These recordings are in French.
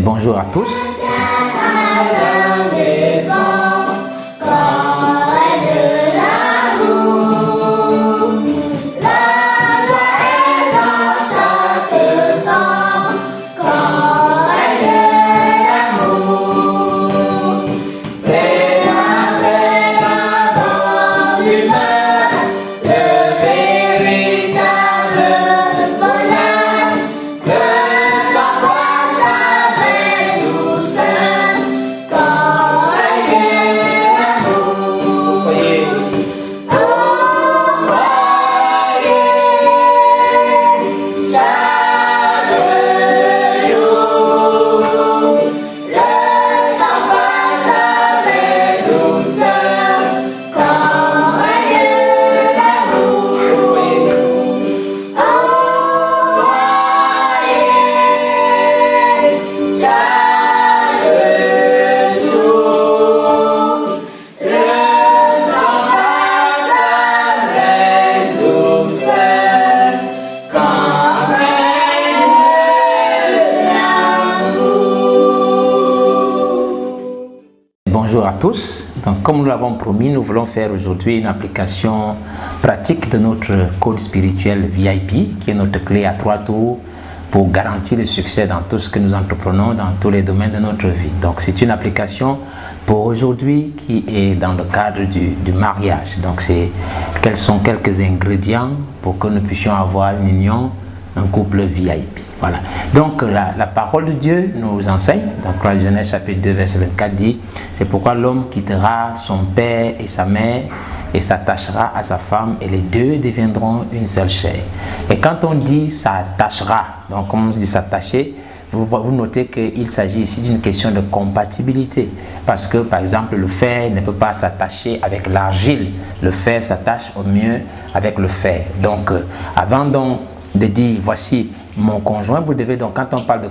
bonjour à tous. Bonjour à tous. Donc, comme nous l'avons promis, nous voulons faire aujourd'hui une application pratique de notre code spirituel VIP, qui est notre clé à 3 tours pour garantir le succès dans tout ce que nous entreprenons, dans tous les domaines de notre vie. Donc, c'est une application pour aujourd'hui qui est dans le cadre du mariage. Donc, c'est quels sont quelques ingrédients pour que nous puissions avoir une union, un couple VIP. Voilà. Donc la parole de Dieu nous enseigne, donc la Genèse chapitre 2 verset 24 dit, c'est pourquoi l'homme quittera son père et sa mère et s'attachera à sa femme et les deux deviendront une seule chair. Et quand on dit s'attachera, donc comme on dit s'attacher, vous notez qu'il s'agit ici d'une question de compatibilité. Parce que par exemple le fer ne peut pas s'attacher avec l'argile, le fer s'attache au mieux avec le fer. Donc avant donc de dire voici mon conjoint, vous devez donc, quand on parle de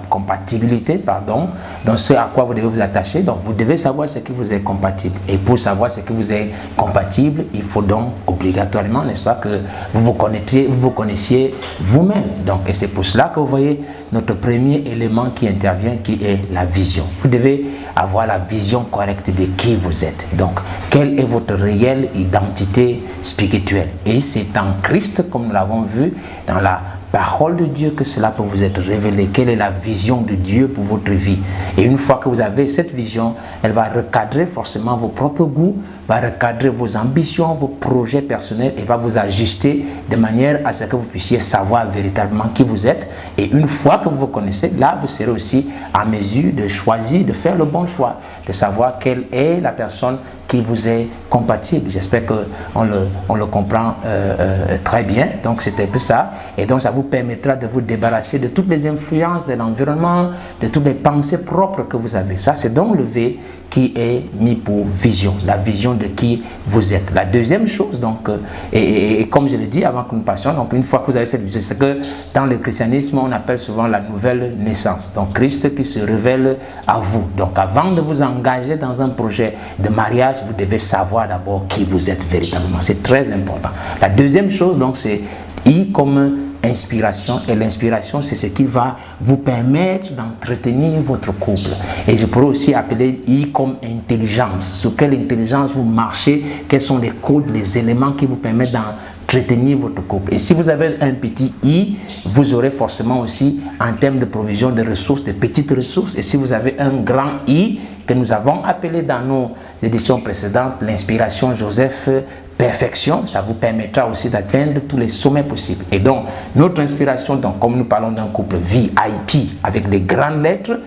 compatibilité, pardon, dans ce à quoi vous devez vous attacher, donc vous devez savoir ce qui vous est compatible. Et pour savoir ce qui vous est compatible, il faut donc obligatoirement, n'est-ce pas, que vous vous connaissiez vous-même. Donc, et c'est pour cela que vous voyez notre premier élément qui intervient, qui est la vision. Vous devez avoir la vision correcte de qui vous êtes. Donc, quelle est votre réelle identité spirituelle? Et c'est en Christ, comme nous l'avons vu dans la parole de Dieu, que cela peut vous être révélé. Quelle est la vision de Dieu pour votre vie? Et une fois que vous avez cette vision, elle va recadrer forcément vos propres goûts, va recadrer vos ambitions, vos projets personnels et va vous ajuster de manière à ce que vous puissiez savoir véritablement qui vous êtes. Et une fois que vous vous connaissez, là, vous serez aussi à mesure de choisir, de faire le bon choix, de savoir quelle est la personne qui vous est compatible. J'espère qu'on le comprend très bien. Donc, c'était un peu ça. Et donc, ça vous permettra de vous débarrasser de toutes les influences de l'environnement, de toutes les pensées propres que vous avez. Ça, c'est donc le V qui est mis pour vision, la vision de qui vous êtes. La deuxième chose, donc, et comme je l'ai dit avant que nous passions, donc une fois que vous avez cette vision, c'est que dans le christianisme, on appelle souvent la nouvelle naissance. Donc, Christ qui se révèle à vous. Donc, avant de vous engager dans un projet de mariage, vous devez savoir d'abord qui vous êtes véritablement. C'est très important. La deuxième chose, donc, c'est I comme inspiration, et l'inspiration c'est ce qui va vous permettre d'entretenir votre couple. Et je pourrais aussi appeler I comme intelligence. Sur quelle intelligence vous marchez, quels sont les codes, les éléments qui vous permettent d'entretenir votre couple. Et si vous avez un petit I, vous aurez forcément aussi en termes de provision de ressources, de petites ressources. Et si vous avez un grand I, que nous avons appelé dans nos éditions précédentes l'inspiration Joseph perfection, ça vous permettra aussi d'atteindre tous les sommets possibles. Et donc, notre inspiration, donc, comme nous parlons d'un couple VIP avec les grandes lettres,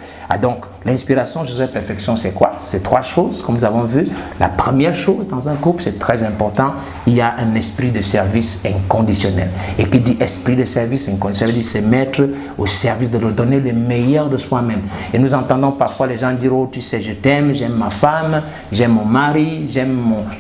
donc l'inspiration Joseph perfection, c'est quoi? C'est trois choses, comme nous avons vu. La première chose dans un couple, c'est très important, il y a un esprit de service inconditionnel. Et qui dit esprit de service inconditionnel, c'est mettre au service de leur donner le meilleur de soi-même. Et nous entendons parfois les gens dire, oh tu sais, je t'aime, j'aime ma femme, j'aime mon mari,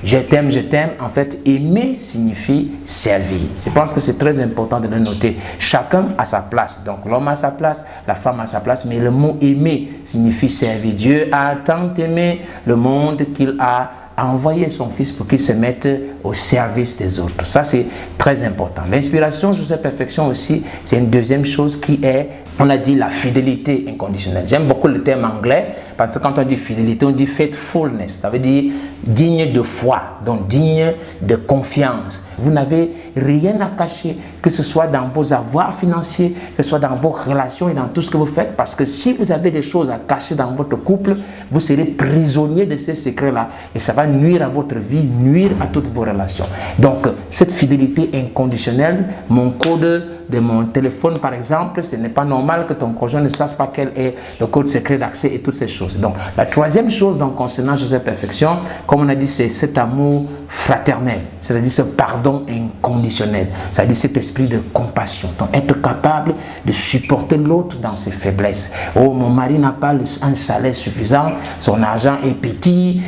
je t'aime, je t'aime. En fait, aimer signifie servir. Je pense que c'est très important de le noter. Chacun a sa place. Donc l'homme a sa place, la femme a sa place, mais le mot aimer signifie servir. Dieu a tant aimé le monde qu'il a envoyé son fils pour qu'il se mette au service des autres. Ça, c'est très important. L'inspiration sur cette perfection aussi, c'est une deuxième chose qui est, on a dit, la fidélité inconditionnelle. J'aime beaucoup le terme anglais parce que quand on dit fidélité, on dit faithfulness. Ça veut dire digne de foi, donc digne de confiance. Vous n'avez rien à cacher, que ce soit dans vos avoirs financiers, que ce soit dans vos relations et dans tout ce que vous faites, parce que si vous avez des choses à cacher dans votre couple, vous serez prisonnier de ces secrets-là et ça va nuire à votre vie, nuire à toutes vos relations. Donc, cette fidélité inconditionnelle, mon code de mon téléphone par exemple, ce n'est pas normal que ton conjoint ne sache pas quel est le code secret d'accès et toutes ces choses. Donc, la troisième chose donc, concernant cette perfection, comme on a dit, c'est cet amour fraternel, c'est-à-dire ce pardon inconditionnel, c'est-à-dire cet esprit de compassion. Donc, être capable de supporter l'autre dans ses faiblesses. Oh, mon mari n'a pas un salaire suffisant, son argent est petit,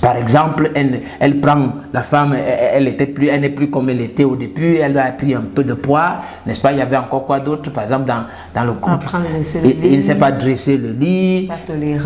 par exemple, elle prend, la femme, elle n'est plus comme elle était au début, elle a pris un peu de poids, n'est-ce pas? Il y avait encore quoi d'autre, par exemple, dans le couple. Il ne sait pas dresser le lit,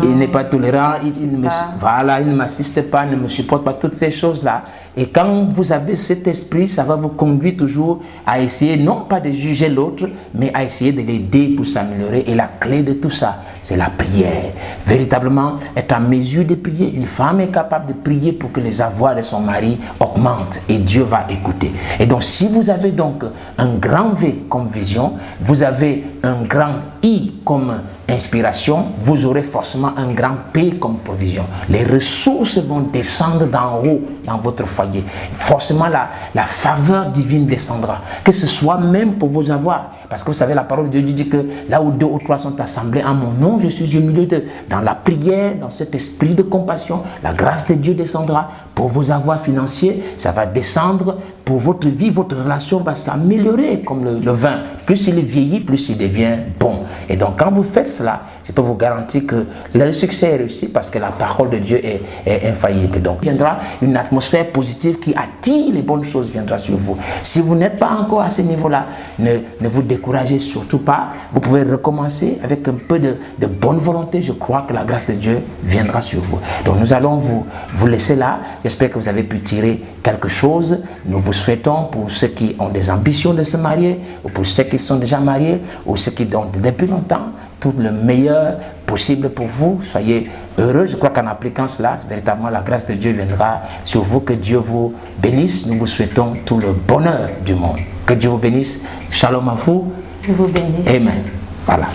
il n'est pas tolérant, il ne m'assiste pas, ne me supporte pas, toutes ces choses-là. Et quand vous avez cet esprit, ça va vous conduire toujours à essayer, non pas de juger l'autre, mais à essayer de l'aider pour s'améliorer. Et la clé de tout ça, c'est la prière. Véritablement, être en mesure de prier. Une femme est capable de prier pour que les avoirs de son mari augmentent et Dieu va écouter. Et donc, si vous avez donc un grand V comme vision, vous avez un grand I comme inspiration, vous aurez forcément un grand P comme provision. Les ressources vont descendre d'en haut dans votre foyer. Forcément, la faveur divine descendra. Que ce soit même pour vos avoirs. Parce que vous savez, la parole de Dieu dit que là où 2 ou 3 sont assemblés en mon nom, je suis au milieu d'eux. Dans la prière, dans cet esprit de compassion, la grâce de Dieu descendra. Pour vos avoirs financiers, ça va descendre. Pour votre vie, votre relation va s'améliorer comme le vin. Plus il vieillit, plus il devient bon. Et donc, quand vous faites cela, je peux vous garantir que le succès est réussi parce que la parole de Dieu est infaillible. Donc, il viendra une atmosphère positive qui attire les bonnes choses, viendra sur vous. Si vous n'êtes pas encore à ce niveau-là, ne vous découragez surtout pas. Vous pouvez recommencer avec un peu de bonne volonté. Je crois que la grâce de Dieu viendra sur vous. Donc, nous allons vous laisser là. J'espère que vous avez pu tirer quelque chose. Nous vous souhaitons, pour ceux qui ont des ambitions de se marier, ou pour ceux qui sont déjà mariés, ou ceux qui ont depuis longtemps, tout le meilleur possible pour vous. Soyez heureux. Je crois qu'en appliquant cela, véritablement la grâce de Dieu viendra sur vous. Que Dieu vous bénisse. Nous vous souhaitons tout le bonheur du monde. Que Dieu vous bénisse. Shalom à vous. Je vous bénisse. Amen. Voilà.